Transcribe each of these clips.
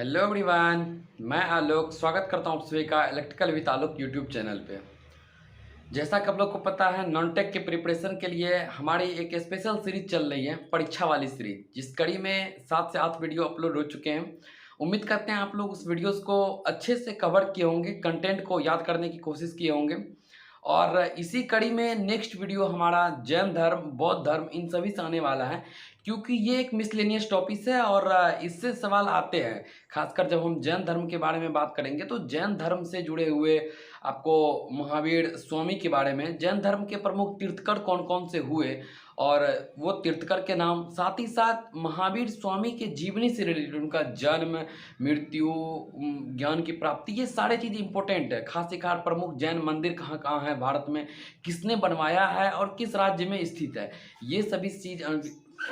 Hello everyone, मैं आलोक स्वागत करता हूँ आप सभी का electrical with Alok YouTube channel पे। जैसा कि आप लोग को पता है, नॉन टेक के प्रिपरेशन के लिए हमारी एक स्पेशल सीरीज चल रही है, परीक्षा वाली सीरीज, जिस कड़ी में 7 से 8 वीडियो अपलोड हो चुके हैं। उम्मीद करते हैं आप लोग उस वीडियोस को अच्छे से कवर किए होंगे, कंटेंट को याद करने की कोशिश किए होंगे। और इसी कड़ी में नेक्स्ट वीडियो हमारा जैन धर्म, बौद्ध धर्म, इन सभी से आने वाला है, क्योंकि ये एक मिसलेनियस टॉपिक है और इससे सवाल आते हैं। खासकर जब हम जैन धर्म के बारे में बात करेंगे तो जैन धर्म से जुड़े हुए आपको महावीर स्वामी के बारे में, जैन धर्म के प्रमुख तीर्थकर कौन कौन से हुए और वो तीर्थकर के नाम, साथ ही साथ महावीर स्वामी के जीवनी से रिलेटेड उनका जन्म, मृत्यु, ज्ञान की प्राप्ति, ये सारे चीज़ इंपॉर्टेंट है। खासिकर प्रमुख जैन मंदिर कहाँ कहाँ है भारत में, किसने बनवाया है और किस राज्य में स्थित है, ये सभी चीज़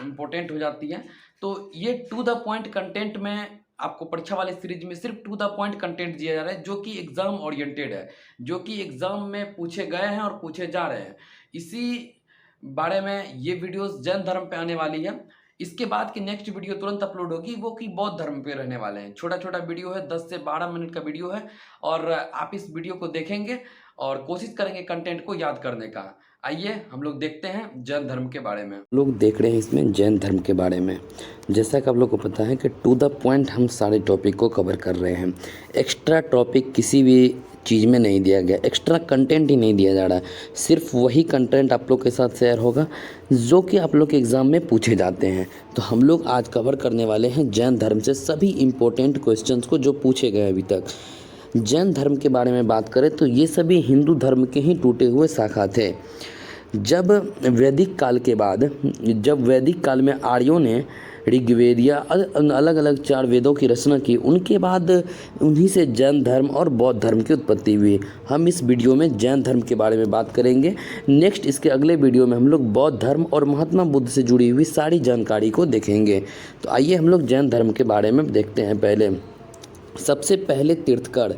इम्पोर्टेंट हो जाती है। तो ये टू द पॉइंट कंटेंट में आपको परीक्षा वाले सीरीज में सिर्फ टू द पॉइंट कंटेंट दिया जा रहा है, जो कि एग्जाम ओरिएंटेड है, जो कि एग्जाम में पूछे गए हैं और पूछे जा रहे हैं। इसी बारे में ये वीडियोस जैन धर्म पे आने वाली है। इसके बाद की नेक्स्ट वीडियो तुरंत अपलोड होगी, वो कि बौद्ध धर्म पे रहने वाले हैं। छोटा छोटा वीडियो है, 10 से 12 मिनट का वीडियो है, और आप इस वीडियो को देखेंगे और कोशिश करेंगे कंटेंट को याद करने का। आइए हम लोग देखते हैं जैन धर्म के बारे में। लोग देख रहे हैं इसमें जैन धर्म के बारे में। जैसा कि आप लोग को पता है कि टू द पॉइंट हम सारे टॉपिक को कवर कर रहे हैं। एक्स्ट्रा टॉपिक किसी भी चीज़ में नहीं दिया गया, एक्स्ट्रा कंटेंट ही नहीं दिया जा रहा। सिर्फ वही कंटेंट आप लोग के साथ शेयर होगा जो कि आप लोग के एग्ज़ाम में पूछे जाते हैं। तो हम लोग आज कवर करने वाले हैं जैन धर्म से सभी इम्पोर्टेंट क्वेश्चंस को जो पूछे गए अभी तक। जैन धर्म के बारे में बात करें तो ये सभी हिंदू धर्म के ही टूटे हुए शाखा थे। जब वैदिक काल में आर्यों ने ऋग्वेद या अलग अलग 4 वेदों की रचना की, उनके बाद उन्हीं से जैन धर्म और बौद्ध धर्म की उत्पत्ति हुई। हम इस वीडियो में जैन धर्म के बारे में बात करेंगे। नेक्स्ट इसके अगले वीडियो में हम लोग बौद्ध धर्म और महात्मा बुद्ध से जुड़ी हुई सारी जानकारी को देखेंगे। तो आइए हम लोग जैन धर्म के बारे में देखते हैं। पहले सबसे पहले तीर्थकर,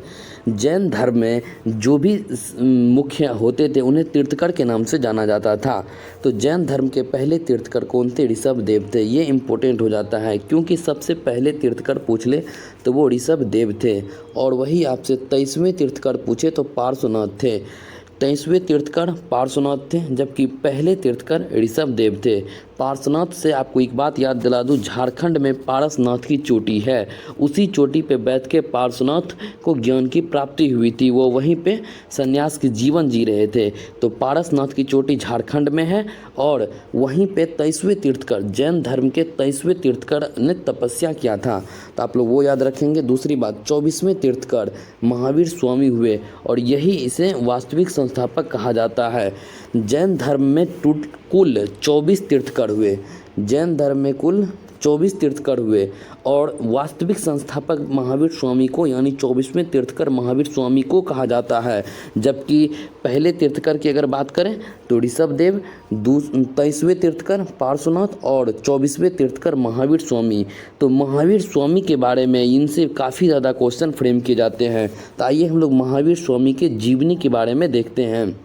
जैन धर्म में जो भी मुख्य होते थे उन्हें तीर्थकर के नाम से जाना जाता था। तो जैन धर्म के पहले तीर्थकर कौन थे? ऋषभ देव थे। ये इम्पोर्टेंट हो जाता है क्योंकि सबसे पहले तीर्थकर पूछ ले तो वो ऋषभ देव थे। और वही आपसे 23वें तीर्थकर पूछे तो पार्श्वनाथ थे। 23वें तीर्थकर पार्श्वनाथ थे, जबकि पहले तीर्थकर ऋषभ देव थे। पार्श्वनाथ से आपको एक बात याद दिला दूं, झारखंड में पारसनाथ की चोटी है, उसी चोटी पे बैठ के पार्श्वनाथ को ज्ञान की प्राप्ति हुई थी। वो वहीं पे संन्यास की जीवन जी रहे थे। तो पारसनाथ की चोटी झारखंड में है और वहीं पे 23वें तीर्थकर, जैन धर्म के 23वें तीर्थकर ने तपस्या किया था। तो आप लोग वो याद रखेंगे। दूसरी बात, 24वें तीर्थकर महावीर स्वामी हुए और यही इसे वास्तविक संस्थापक कहा जाता है। जैन धर्म में कुल 24 तीर्थकर हुए। जैन धर्म में कुल 24 तीर्थकर हुए और वास्तविक संस्थापक महावीर स्वामी को, यानी 24वें तीर्थकर महावीर स्वामी को कहा जाता है। जबकि पहले तीर्थकर की अगर बात करें तो ऋषभ देव, 23वें तीर्थकर पार्श्वनाथ और 24वें तीर्थकर महावीर स्वामी। तो महावीर स्वामी के बारे में इनसे काफ़ी ज़्यादा क्वेश्चन फ्रेम किए जाते हैं। तो आइए हम लोग महावीर स्वामी के जीवनी के बारे में देखते हैं।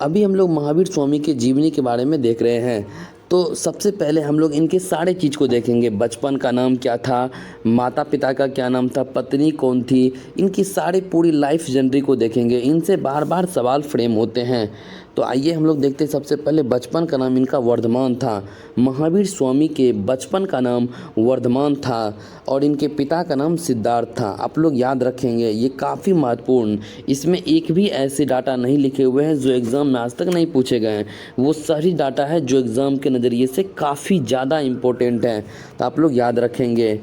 अभी हम लोग महावीर स्वामी के जीवनी के बारे में देख रहे हैं। तो सबसे पहले हम लोग इनके सारे चीज़ को देखेंगे। बचपन का नाम क्या था, माता पिता का क्या नाम था, पत्नी कौन थी, इनकी सारी पूरी लाइफ जर्नी को देखेंगे। इनसे बार बार सवाल फ्रेम होते हैं। तो आइए हम लोग देखते हैं। सबसे पहले बचपन का नाम इनका वर्धमान था। महावीर स्वामी के बचपन का नाम वर्धमान था और इनके पिता का नाम सिद्धार्थ था। आप लोग याद रखेंगे, ये काफ़ी महत्वपूर्ण। इसमें एक भी ऐसे डाटा नहीं लिखे हुए हैं जो एग्ज़ाम में आज तक नहीं पूछे गए हैं। वो सारी डाटा है जो एग्ज़ाम के नज़रिए से काफ़ी ज़्यादा इम्पोर्टेंट हैं। तो आप लोग याद रखेंगे।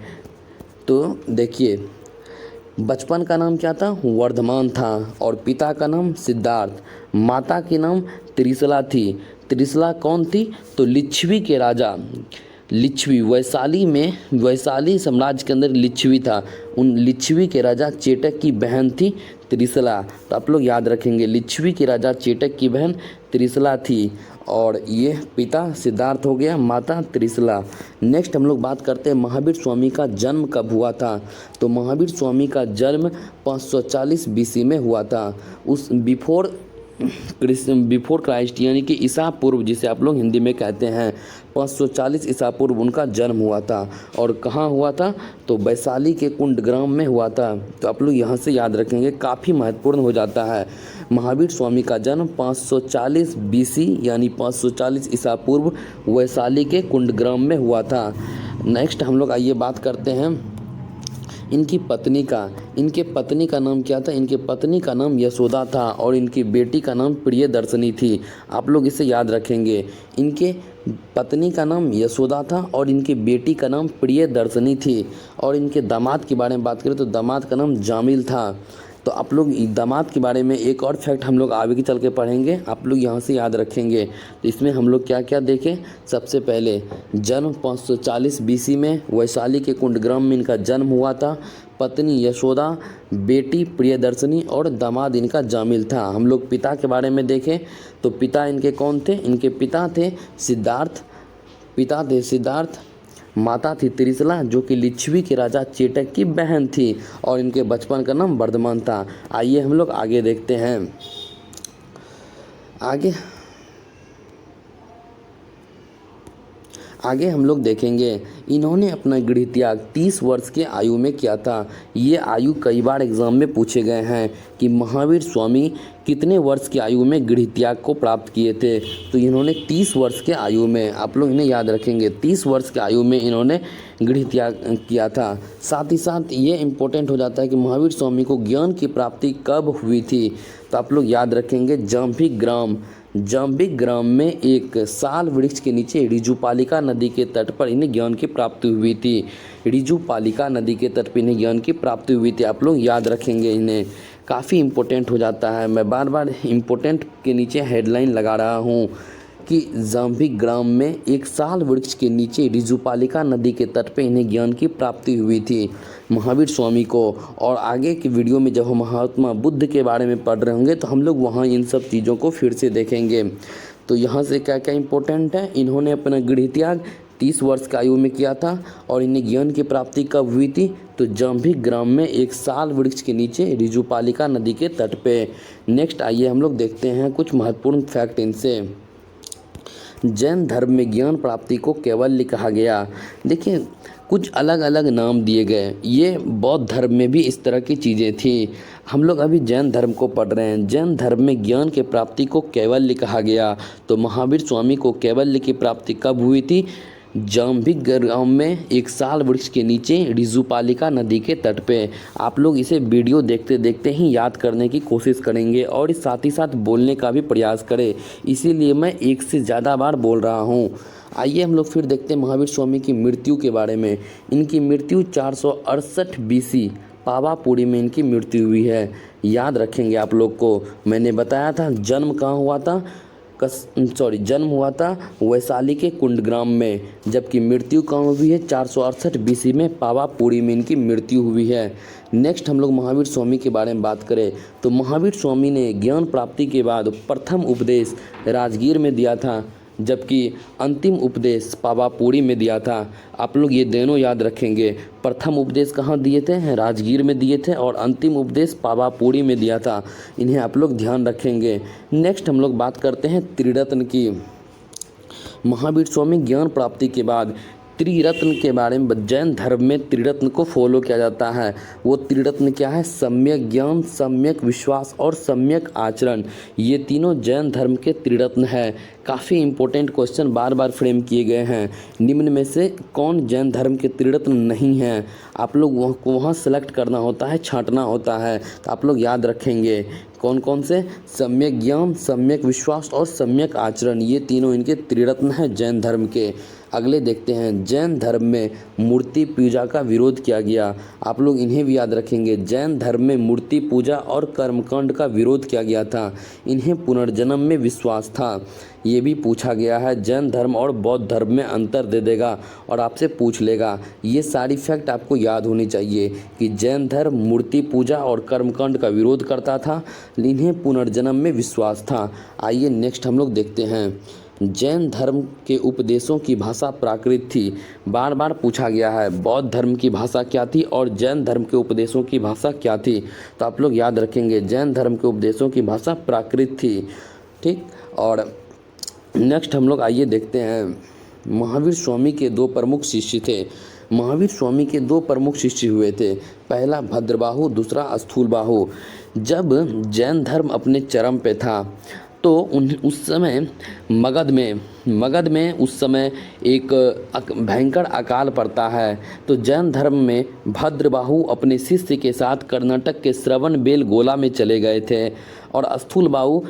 तो देखिए, बचपन का नाम क्या था? वर्धमान था और पिता का नाम सिद्धार्थ। माता के नाम त्रिशला थी। त्रिशला कौन थी? तो लिच्छवी के राजा, लिच्छवी वैशाली साम्राज्य के अंदर लिच्छवी था। उन लिच्छवी के राजा चेटक की बहन थी त्रिशला। तो आप लोग याद रखेंगे, लिच्छवी के राजा चेटक की बहन त्रिशला थी और ये पिता सिद्धार्थ हो गया, माता त्रिशला। नेक्स्ट हम लोग बात करते हैं महावीर स्वामी का जन्म कब हुआ था। तो महावीर स्वामी का जन्म 540 BC में हुआ था। उस बिफोर बिफोर क्राइस्ट यानी कि ईसा पूर्व, जिसे आप लोग हिंदी में कहते हैं 540 ईसा पूर्व उनका जन्म हुआ था। और कहाँ हुआ था? तो वैशाली के कुंडग्राम में हुआ था। तो आप लोग यहाँ से याद रखेंगे, काफ़ी महत्वपूर्ण हो जाता है। महावीर स्वामी का जन्म 540 BC यानी 540 ईसा पूर्व वैशाली के कुंडग्राम में हुआ था। नेक्स्ट हम लोग आइए बात करते हैं इनकी पत्नी का नाम क्या था? इनके पत्नी का नाम यशोदा था और इनकी बेटी का नाम प्रियदर्शनी थी। आप लोग इसे याद रखेंगे, इनके पत्नी का नाम यशोदा था और इनकी बेटी का नाम प्रियदर्शनी थी। और इनके दामाद के बारे में बात करें तो दामाद का नाम जामिल था। तो आप लोग दामाद के बारे में एक और फैक्ट हम लोग आगे चल के पढ़ेंगे, आप लोग यहाँ से याद रखेंगे। तो इसमें हम लोग क्या क्या देखें? सबसे पहले जन्म 540 BC में वैशाली के कुंडग्राम में इनका जन्म हुआ था। पत्नी यशोदा, बेटी प्रियदर्शनी और दामाद इनका जामिल था। हम लोग पिता के बारे में देखें तो पिता इनके कौन थे? इनके पिता थे सिद्धार्थ, माता थी त्रिशला जो कि लिच्छवी के राजा चेटक की बहन थी और इनके बचपन का नाम वर्धमान था। आइए हम लोग आगे देखते हैं। आगे हम लोग देखेंगे इन्होंने अपना गृह त्याग 30 वर्ष के आयु में किया था। ये आयु कई बार एग्जाम में पूछे गए हैं कि महावीर स्वामी कितने वर्ष की आयु में गृह त्याग को प्राप्त किए थे? तो इन्होंने 30 वर्ष के आयु में, आप लोग इन्हें याद रखेंगे, 30 वर्ष के आयु में इन्होंने गृह त्याग किया था। साथ ही साथ ये इम्पोर्टेंट हो जाता है कि महावीर स्वामी को ज्ञान की प्राप्ति कब हुई थी? तो आप लोग याद रखेंगे जाम्बिक ग्राम में एक साल वृक्ष के नीचे ऋजुपालिका नदी के तट पर इन्हें ज्ञान की प्राप्ति हुई थी। ऋजुपालिका नदी के तट पर इन्हें ज्ञान की प्राप्ति हुई थी। आप लोग याद रखेंगे, इन्हें काफ़ी इम्पोर्टेंट हो जाता है। मैं बार बार इम्पोर्टेंट के नीचे हेडलाइन लगा रहा हूँ कि जाम्बिक ग्राम में एक साल वृक्ष के नीचे ऋजुपालिका नदी के तट पर इन्हें ज्ञान की प्राप्ति हुई थी महावीर स्वामी को। और आगे की वीडियो में जब हम महात्मा बुद्ध के बारे में पढ़ रहे होंगे तो हम लोग वहाँ इन सब चीज़ों को फिर से देखेंगे। तो यहाँ से क्या क्या इम्पोर्टेंट है? इन्होंने अपना गृह त्याग 30 वर्ष की आयु में किया था और इन्हें ज्ञान की प्राप्ति कब हुई थी? तो जाम्बिक ग्राम में एक साल वृक्ष के नीचे ऋजुपालिका नदी के तट पे। नेक्स्ट आइए हम लोग देखते हैं कुछ महत्वपूर्ण फैक्ट इनसे। जैन धर्म में ज्ञान प्राप्ति को कैवल्य कहा गया। देखिए कुछ अलग अलग नाम दिए गए, ये बौद्ध धर्म में भी इस तरह की चीज़ें थी। हम लोग अभी जैन धर्म को पढ़ रहे हैं। जैन धर्म में ज्ञान के प्राप्ति को कैवल्य कहा गया। तो महावीर स्वामी को कैवल्य की प्राप्ति कब हुई थी? जाम्बिक गांव में एक साल वृक्ष के नीचे ऋजुपालिका नदी के तट पे। आप लोग इसे वीडियो देखते देखते ही याद करने की कोशिश करेंगे और साथ ही साथ बोलने का भी प्रयास करें, इसीलिए मैं एक से ज़्यादा बार बोल रहा हूँ। आइए हम लोग फिर देखते हैं महावीर स्वामी की मृत्यु के बारे में। इनकी मृत्यु 468 BC पावापुरी में इनकी मृत्यु हुई है। याद रखेंगे आप लोग को, मैंने बताया था जन्म कहाँ हुआ था? जन्म हुआ था वैशाली के कुंडग्राम में, जबकि मृत्यु कहाँ हुई है? 468 BC में पावापुरी में इनकी मृत्यु हुई है। नेक्स्ट हम लोग महावीर स्वामी के बारे में बात करें तो महावीर स्वामी ने ज्ञान प्राप्ति के बाद प्रथम उपदेश राजगीर में दिया था, जबकि अंतिम उपदेश पावापुरी में दिया था। आप लोग ये दोनों याद रखेंगे, प्रथम उपदेश कहाँ दिए थे? राजगीर में दिए थे और अंतिम उपदेश पावापुरी में दिया था। इन्हें आप लोग ध्यान रखेंगे। नेक्स्ट हम लोग बात करते हैं त्रिरत्न की। महावीर स्वामी ज्ञान प्राप्ति के बाद त्रिरत्न के बारे में, जैन धर्म में त्रिरत्न को फॉलो किया जाता है। वो त्रिरत्न क्या है? सम्यक ज्ञान, सम्यक विश्वास और सम्यक आचरण। ये तीनों जैन धर्म के त्रिरत्न है। काफ़ी इंपॉर्टेंट क्वेश्चन बार बार फ्रेम किए गए हैं। निम्न में से कौन जैन धर्म के त्रिरत्न नहीं हैं? आप लोग वहाँ सेलेक्ट करना होता है, छांटना होता है। तो आप लोग याद रखेंगे कौन कौन से? सम्यक ज्ञान, सम्यक विश्वास और सम्यक आचरण, ये तीनों इनके त्रिरत्न हैं जैन धर्म के। अगले देखते हैं, जैन धर्म में मूर्ति पूजा का विरोध किया गया। आप लोग इन्हें भी याद रखेंगे। जैन धर्म में मूर्ति पूजा और कर्मकांड का विरोध किया गया था। इन्हें पुनर्जन्म में विश्वास था। ये भी पूछा गया है। जैन धर्म और बौद्ध धर्म में अंतर दे देगा और आपसे पूछ लेगा। ये सारी फैक्ट आपको याद होनी चाहिए कि जैन धर्म मूर्ति पूजा और कर्मकांड का विरोध करता था, इन्हें पुनर्जन्म में विश्वास था। आइए नेक्स्ट हम लोग देखते हैं। जैन धर्म के उपदेशों की भाषा प्राकृत थी। बार बार पूछा गया है बौद्ध धर्म की भाषा क्या थी और जैन धर्म के उपदेशों की भाषा क्या थी। तो आप लोग याद रखेंगे जैन धर्म के उपदेशों की भाषा प्राकृत थी। ठीक, और नेक्स्ट हम लोग आइए देखते हैं महावीर स्वामी के दो प्रमुख शिष्य थे। महावीर स्वामी के दो प्रमुख शिष्य हुए थे, पहला भद्रबाहु, दूसरा स्थूलबाहु। जब जैन धर्म अपने चरम पे था तो उस समय मगध में उस समय एक भयंकर अकाल पड़ता है। तो जैन धर्म में भद्रबाहु अपने शिष्य के साथ कर्नाटक के श्रवणबेलगोला में चले गए थे और स्थूलबाहु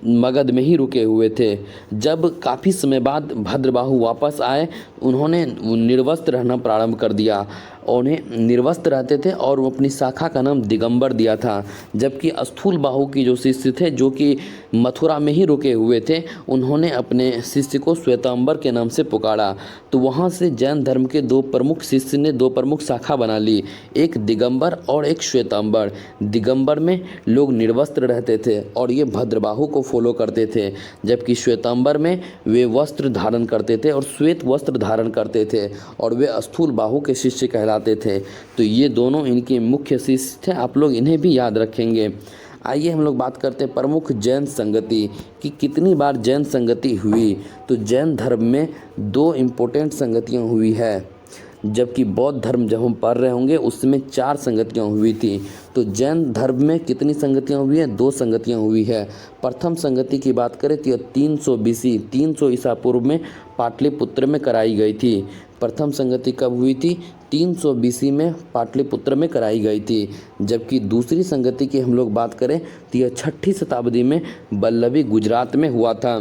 मगध में ही रुके हुए थे। जब काफ़ी समय बाद भद्रबाहु वापस आए, उन्होंने निर्वस्त्र रहना प्रारंभ कर दिया। उन्हें निर्वस्त्र रहते थे और वो अपनी शाखा का नाम दिगंबर दिया था। जबकि स्थूलबाहु की जो शिष्य थे जो कि मथुरा में ही रुके हुए थे, उन्होंने अपने शिष्य को श्वेतांबर के नाम से पुकारा। तो वहाँ से जैन धर्म के दो प्रमुख शिष्य ने दो प्रमुख शाखा बना ली, एक दिगंबर और एक श्वेतांबर। दिगंबर में लोग निर्वस्त्र रहते थे और ये भद्रबाहु को फॉलो करते थे, जबकि श्वेतांबर में वे वस्त्र धारण करते थे और श्वेत वस्त्र धारण करते थे और वे स्थूलबाहु के शिष्य कहलाते थे। तो ये दोनों इनके मुख्य शिष्य थे, आप लोग इन्हें भी याद रखेंगे। आइए हम लोग बात करते हैं प्रमुख जैन संगति कि कितनी बार जैन संगति हुई। तो जैन धर्म में दो इम्पोर्टेंट संगतियाँ हुई है, जबकि बौद्ध धर्म जब हम पढ़ रहे होंगे उसमें 4 संगतियाँ हुई थी। तो जैन धर्म में कितनी संगतियाँ हुई है? 2 संगतियाँ हुई है। प्रथम संगति की बात करें तो 300 BC 300 ईसा पूर्व में पाटलिपुत्र में कराई गई थी। प्रथम संगति कब हुई थी? 300 BC में पाटलिपुत्र में कराई गई थी। जबकि दूसरी संगति की हम लोग बात करें तो यह 6ठी शताब्दी में वल्लभी गुजरात में हुआ था।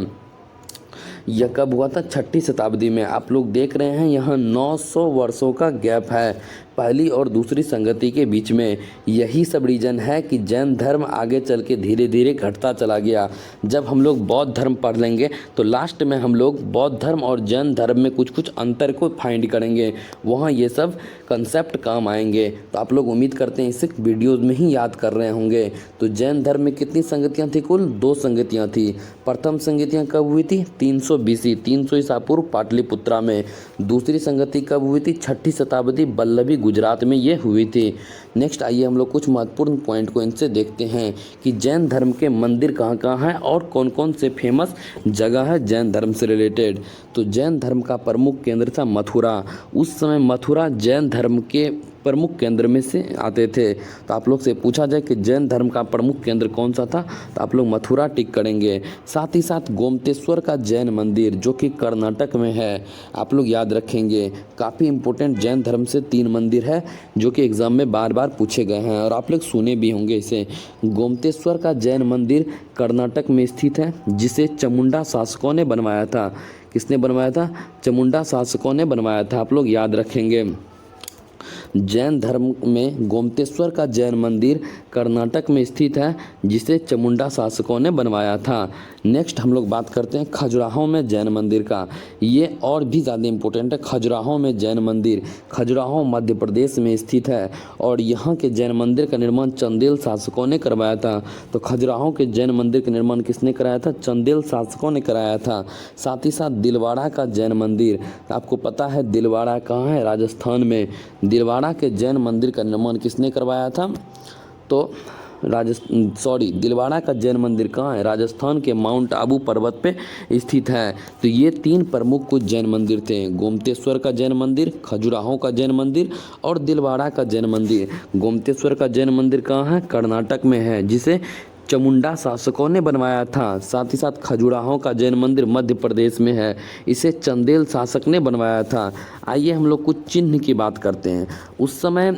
यह कब हुआ था? 6ठी शताब्दी में। आप लोग देख रहे हैं यहाँ 900 वर्षों का गैप है पहली और दूसरी संगति के बीच में। यही सब रीज़न है कि जैन धर्म आगे चल के धीरे धीरे घटता चला गया। जब हम लोग बौद्ध धर्म पढ़ लेंगे तो लास्ट में हम लोग बौद्ध धर्म और जैन धर्म में कुछ कुछ अंतर को फाइंड करेंगे, वहाँ ये सब कंसेप्ट काम आएंगे। तो आप लोग उम्मीद करते हैं इसे वीडियोज़ में ही याद कर रहे होंगे। तो जैन धर्म में कितनी संगतियाँ थी? कुल 2 संगतियाँ थी। प्रथम संगतियाँ कब हुई थी? 300 BC 300 ईसा पूर्व पाटलिपुत्रा में। दूसरी संगति कब हुई थी? 6ठी शताब्दी वल्लभी गुजरात में ये हुई थी। नेक्स्ट आइए हम लोग कुछ महत्वपूर्ण पॉइंट को इनसे देखते हैं कि जैन धर्म के मंदिर कहाँ कहाँ हैं और कौन कौन से फेमस जगह है जैन धर्म से रिलेटेड। तो जैन धर्म का प्रमुख केंद्र था मथुरा। उस समय मथुरा जैन धर्म के प्रमुख केंद्र में से आते थे। तो आप लोग से पूछा जाए कि जैन धर्म का प्रमुख केंद्र कौन सा था, तो आप लोग मथुरा टिक करेंगे। साथ ही साथ गोमतेश्वर का जैन मंदिर जो कि कर्नाटक में है, आप लोग याद रखेंगे। काफ़ी इंपॉर्टेंट जैन धर्म से 3 मंदिर है जो कि एग्ज़ाम में बार बार पूछे गए हैं और आप लोग सुने भी होंगे इसे। गोमतेश्वर का जैन मंदिर कर्नाटक में स्थित है, जिसे चामुंडा शासकों ने बनवाया था। किसने बनवाया था? चामुंडा शासकों ने बनवाया था, आप लोग याद रखेंगे। जैन धर्म में गोमतेश्वर का जैन मंदिर कर्नाटक में स्थित है, जिसे चामुंडा शासकों ने बनवाया था। नेक्स्ट हम लोग बात करते हैं खजुराहो में जैन मंदिर का। ये और भी ज़्यादा इम्पोर्टेंट है। खजुराहो में जैन मंदिर, खजुराहो मध्य प्रदेश में स्थित है और यहाँ के जैन मंदिर का निर्माण चंदेल शासकों ने करवाया था। तो खजुराहो के जैन मंदिर का निर्माण किसने कराया था? चंदेल शासकों ने कराया था। साथ ही साथ दिलवाड़ा का जैन मंदिर, आपको पता है दिलवाड़ा कहाँ है? राजस्थान में। दिलवाड़ा के जैन मंदिर का निर्माण किसने करवाया था? तो दिलवाड़ा का जैन मंदिर कहाँ है? राजस्थान के माउंट आबू पर्वत पे स्थित है। तो ये 3 प्रमुख कुछ जैन मंदिर थे, गोमतेश्वर का जैन मंदिर, खजुराहो का जैन मंदिर और दिलवाड़ा का जैन मंदिर। गोमतेश्वर का जैन मंदिर कहाँ है? कर्नाटक में है, जिसे चामुंडा शासकों ने बनवाया था। साथ ही साथ खजुराहो का जैन मंदिर मध्य प्रदेश में है, इसे चंदेल शासक ने बनवाया था। आइए हम लोग कुछ चिन्ह की बात करते हैं। उस समय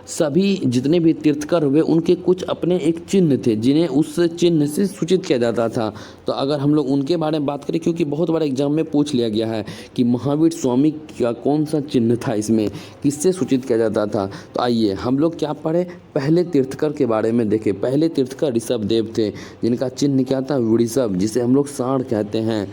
सभी जितने भी तीर्थकर हुए उनके कुछ अपने एक चिन्ह थे, जिन्हें उस चिन्ह से सूचित किया जाता था। तो अगर हम लोग उनके बारे में बात करें, क्योंकि बहुत बड़ा एग्जाम में पूछ लिया गया है कि महावीर स्वामी का कौन सा चिन्ह था, इसमें किससे सूचित किया जाता था। तो आइए हम लोग क्या पढ़े, पहले तीर्थकर के बारे में देखें। पहले तीर्थकर ऋषभ देव थे, जिनका चिन्ह क्या था? वृषभ, जिसे हम लोग सांड कहते हैं।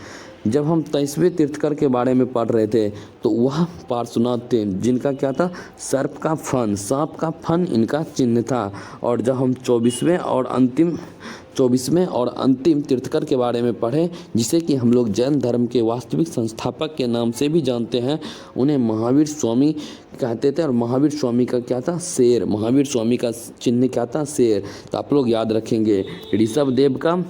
जब हम 23वें तीर्थकर के बारे में पढ़ रहे थे तो वह पार्श्वनाथ थे जिनका क्या था, सर्प का फन, सांप का फन इनका चिन्ह था। और जब हम 24वें और अंतिम तीर्थकर के बारे में पढ़े, जिसे कि हम लोग जैन धर्म के वास्तविक संस्थापक के नाम से भी जानते हैं, उन्हें महावीर स्वामी कहते थे। और महावीर स्वामी का क्या था, शेर, महावीर स्वामी का चिन्ह क्या था, शेर। तो आप लोग याद रखेंगे, ऋषभ देव का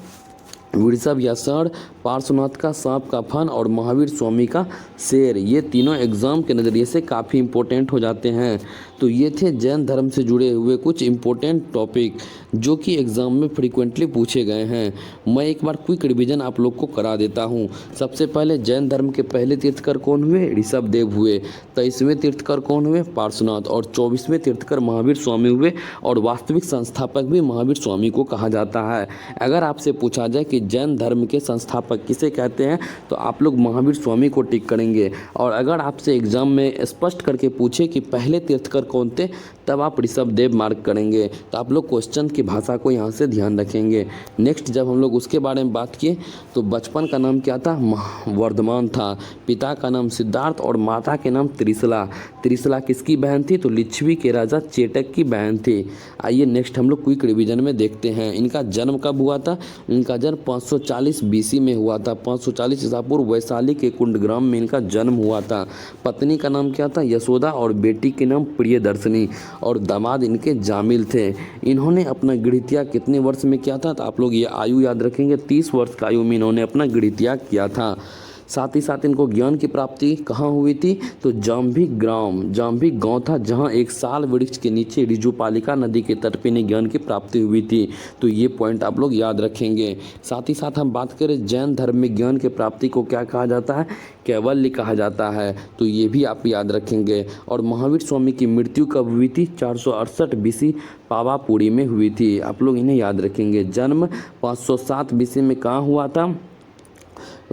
वृषभ या षण, पार्श्वनाथ का सांप का फन और महावीर स्वामी का शेर, ये तीनों एग्ज़ाम के नज़रिए से काफ़ी इम्पोर्टेंट हो जाते हैं। तो ये थे जैन धर्म से जुड़े हुए कुछ इम्पोर्टेंट टॉपिक जो कि एग्ज़ाम में फ्रीक्वेंटली पूछे गए हैं। मैं एक बार क्विक रिवीजन आप लोग को करा देता हूँ। सबसे पहले जैन धर्म के पहले तीर्थकर कौन हुए, ऋषभ देव हुए। 23वें तीर्थकर कौन हुए, पार्श्वनाथ। और 24वें तीर्थकर महावीर स्वामी हुए और वास्तविक संस्थापक भी महावीर स्वामी को कहा जाता है। अगर आपसे पूछा जाए कि जैन धर्म के संस्थापक किसे कहते हैं तो आप लोग महावीर स्वामी को टिक करेंगे। और अगर आपसे एग्जाम में स्पष्ट करके पूछे कि पहले तीर्थकर कौन थे, तब आप ऋषभ देव मार्क करेंगे। तो आप लोग क्वेश्चन की भाषा को यहाँ से ध्यान रखेंगे। नेक्स्ट जब हम लोग उसके बारे में बात किए तो बचपन का नाम क्या था, वर्धमान था। पिता का नाम सिद्धार्थ और माता के नाम त्रिशला। त्रिशला किसकी बहन थी, तो लिच्छवी के राजा चेटक की बहन थी। आइए नेक्स्ट हम लोग क्विक रिवीजन में देखते हैं इनका जन्म कब हुआ था। इनका जन्म 540 BC में हुआ था। 540 ईसा पूर्व वैशाली के कुंडग्राम में इनका जन्म हुआ था। पत्नी का नाम क्या था, यशोदा, और बेटी के नाम प्रियदर्शनी, और दामाद इनके जामिल थे। इन्होंने अपना गृहत्याग कितने वर्ष में किया था, तो आप लोग ये आयु याद रखेंगे, 30 वर्ष की आयु में इन्होंने अपना गृहत्याग किया था। साथ ही साथ इनको ज्ञान की प्राप्ति कहाँ हुई थी, तो जाम्भिक गांव था जहाँ एक साल वृक्ष के नीचे ऋजुपालिका नदी के तट पर इन्हें ज्ञान की प्राप्ति हुई थी। तो ये पॉइंट आप लोग याद रखेंगे। साथ ही साथ हम बात करें जैन धर्म में ज्ञान की प्राप्ति को क्या कहा जाता है, कैवल्य कहा जाता है। तो ये भी आप याद रखेंगे। और महावीर स्वामी की मृत्यु कब हुई थी, 468 BC पावापुरी में हुई थी। आप लोग इन्हें याद रखेंगे। जन्म 507 BC में कहाँ हुआ था,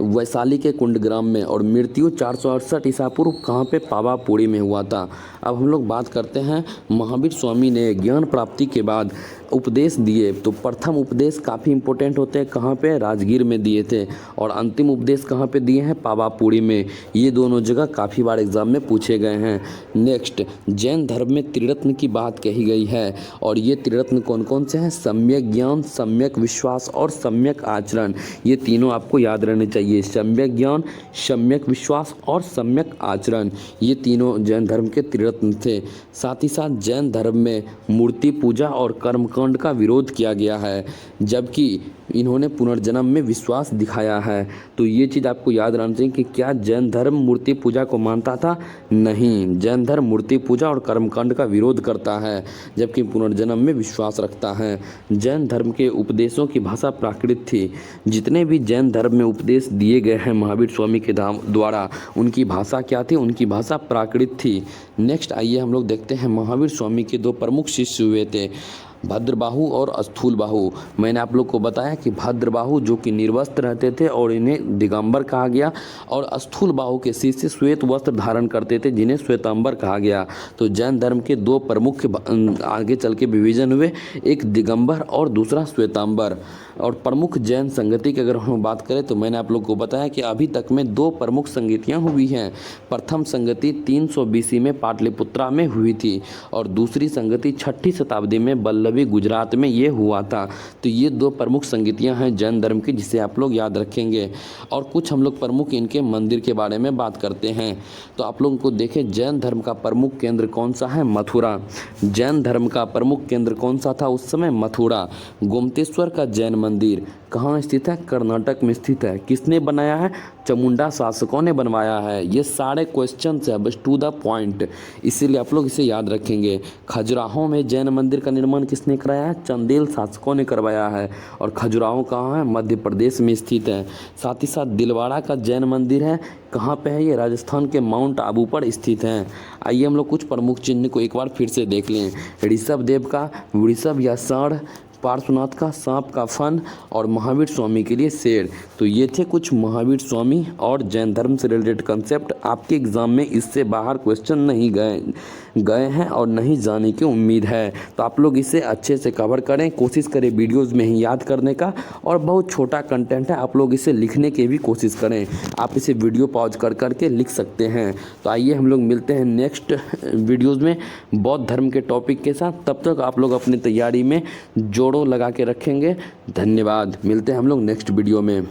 वैशाली के कुंडग्राम में। और मृत्यु 468 ईसा पूर्व कहाँ पे, पावापुरी में हुआ था। अब हम लोग बात करते हैं महावीर स्वामी ने ज्ञान प्राप्ति के बाद उपदेश दिए। तो प्रथम उपदेश काफ़ी इंपॉर्टेंट होते हैं, कहाँ पे, राजगीर में दिए थे। और अंतिम उपदेश कहाँ पे दिए हैं, पावापुरी में। ये दोनों जगह काफ़ी बार एग्जाम में पूछे गए हैं। नेक्स्ट, जैन धर्म में त्रिरत्न की बात कही गई है। और ये त्रिरत्न कौन कौन से हैं, सम्यक ज्ञान, सम्यक विश्वास और सम्यक आचरण। ये तीनों आपको याद रहने चाहिए, सम्यक ज्ञान, सम्यक विश्वास और सम्यक आचरण। ये तीनों जैन धर्म के त्रिरत्न थे। साथ ही साथ जैन धर्म में मूर्ति पूजा और कर्मकांड का विरोध किया गया है, जबकि इन्होंने पुनर्जन्म में विश्वास दिखाया है। तो ये चीज़ आपको याद रखना चाहिए कि क्या जैन धर्म मूर्ति पूजा को मानता था, नहीं। जैन धर्म मूर्ति पूजा और कर्मकांड का विरोध करता है, जबकि पुनर्जन्म में विश्वास रखता है। जैन धर्म के उपदेशों की भाषा प्राकृत थी। जितने भी जैन धर्म में उपदेश दिए गए हैं महावीर स्वामी के द्वारा, उनकी भाषा क्या थी, उनकी भाषा प्राकृत थी। नेक्स्ट आइए हम लोग देखते हैं महावीर स्वामी के दो प्रमुख शिष्य हुए थे, भद्रबाहु और स्थूलबाहु। मैंने आप लोग को बताया कि भद्रबाहु जो कि निर्वस्त्र रहते थे और इन्हें दिगंबर कहा गया, और स्थूलबाहु के शिष्य श्वेत वस्त्र धारण करते थे जिन्हें श्वेतांबर कहा गया। तो जैन धर्म के दो प्रमुख आगे चल के विभाजन हुए, एक दिगंबर और दूसरा श्वेतांबर। और प्रमुख जैन संगति की अगर हम बात करें तो मैंने आप लोग को बताया कि अभी तक में दो प्रमुख संगतियाँ हुई हैं। प्रथम संगति 300 BC में पाटलिपुत्रा में हुई थी, और दूसरी संगति 6ठी शताब्दी में बल्लभी गुजरात में ये हुआ था। तो ये दो प्रमुख संगतियाँ हैं जैन धर्म की, जिसे आप लोग याद रखेंगे। और कुछ हम लोग प्रमुख इनके मंदिर के बारे में बात करते हैं। तो आप लोगों को देखें, जैन धर्म का प्रमुख केंद्र कौन सा है, मथुरा। जैन धर्म का प्रमुख केंद्र कौन सा था उस समय, मथुरा। गोमतेश्वर का जैन मंदिर कहाँ स्थित है, कर्नाटक में स्थित है। किसने बनाया है, चामुंडा शासकों ने बनवाया है। ये सारे क्वेश्चन है, बस टू द पॉइंट, इसीलिए आप लोग इसे याद रखेंगे। खजुराहो में जैन मंदिर का निर्माण किसने कराया है, चंदेल शासकों ने करवाया है। और खजुराहो कहाँ है, मध्य प्रदेश में स्थित है। साथ ही साथ दिलवाड़ा का जैन मंदिर है, कहाँ पे है, ये राजस्थान के माउंट आबू पर स्थित हैं। आइए हम लोग कुछ प्रमुख चिन्ह को एक बार फिर से देख लें। ऋषभ देव का वृषभ या षण, पार्श्वनाथ का सांप का फन, और महावीर स्वामी के लिए शेर। तो ये थे कुछ महावीर स्वामी और जैन धर्म से रिलेटेड कंसेप्ट। आपके एग्जाम में इससे बाहर क्वेश्चन नहीं गए। गए हैं और नहीं जाने की उम्मीद है। तो आप लोग इसे अच्छे से कवर करें, कोशिश करें वीडियोज़ में ही याद करने का, और बहुत छोटा कंटेंट है, आप लोग इसे लिखने की भी कोशिश करें। आप इसे वीडियो पॉज कर करके लिख सकते हैं। तो आइए हम लोग मिलते हैं नेक्स्ट वीडियोज़ में बौद्ध धर्म के टॉपिक के साथ। तब तक आप लोग अपनी तैयारी में जोड़ों लगा के रखेंगे। धन्यवाद। मिलते हैं हम लोग नेक्स्ट वीडियो में।